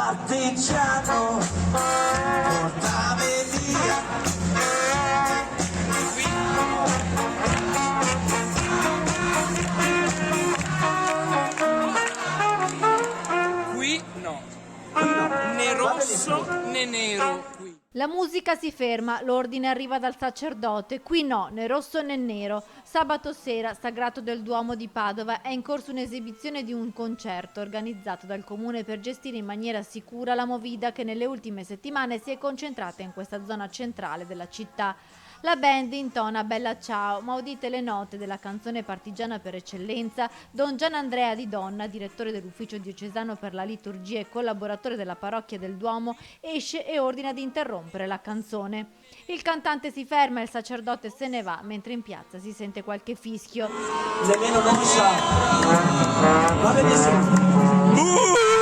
partigiano, portami via. Qui no, né rosso né nero qui. La musica si ferma, l'ordine arriva dal sacerdote, qui no, né rosso né nero. Sabato sera, Sagrato del Duomo di Padova, è in corso un'esibizione di un concerto organizzato dal comune per gestire in maniera sicura la movida che nelle ultime settimane si è concentrata in questa zona centrale della città. La band intona Bella Ciao, ma udite le note della canzone partigiana per eccellenza, Don Gianandrea Di Donna, direttore dell'ufficio diocesano per la liturgia e collaboratore della parrocchia del Duomo, esce e ordina di interrompere la canzone. Il cantante si ferma e il sacerdote se ne va, mentre in piazza si sente qualche fischio. Nemmeno non sa. Va benissimo.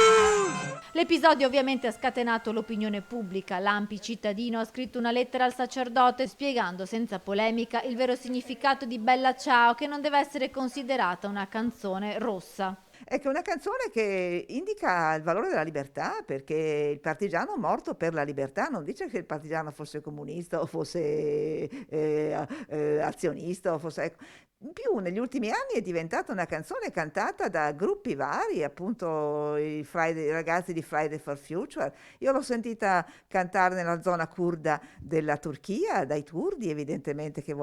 L'episodio ovviamente ha scatenato l'opinione pubblica. L'Ampi cittadino ha scritto una lettera al sacerdote spiegando senza polemica il vero significato di Bella Ciao, che non deve essere considerata una canzone rossa. Ecco, una canzone che indica il valore della libertà, perché il partigiano morto per la libertà non dice che il partigiano fosse comunista o fosse azionista o fosse... ecco. In più, negli ultimi anni è diventata una canzone cantata da gruppi vari, appunto i ragazzi di Friday for Future. Io l'ho sentita cantare nella zona curda della Turchia, dai curdi evidentemente, che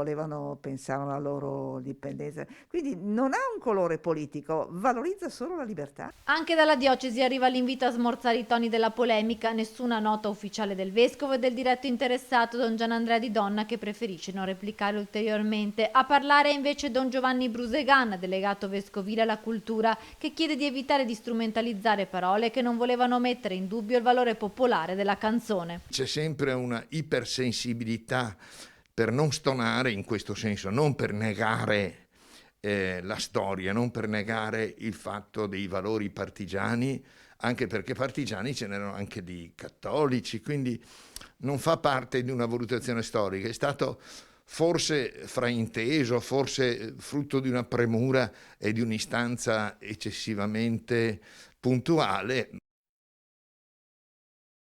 pensavano alla loro indipendenza. Quindi non ha un colore politico, valorizza solo la libertà. Anche dalla diocesi arriva l'invito a smorzare i toni della polemica. Nessuna nota ufficiale del vescovo e del diretto interessato, Don Gianandrea Di Donna, che preferisce non replicare ulteriormente. A parlare invece Don Giovanni Brusegan, delegato vescovile alla cultura, che chiede di evitare di strumentalizzare parole che non volevano mettere in dubbio il valore popolare della canzone. C'è sempre una ipersensibilità per non stonare in questo senso, non per negare la storia, non per negare il fatto dei valori partigiani, anche perché partigiani ce n'erano anche di cattolici, quindi non fa parte di una valutazione storica, è stato forse frainteso, forse frutto di una premura e di un'istanza eccessivamente puntuale.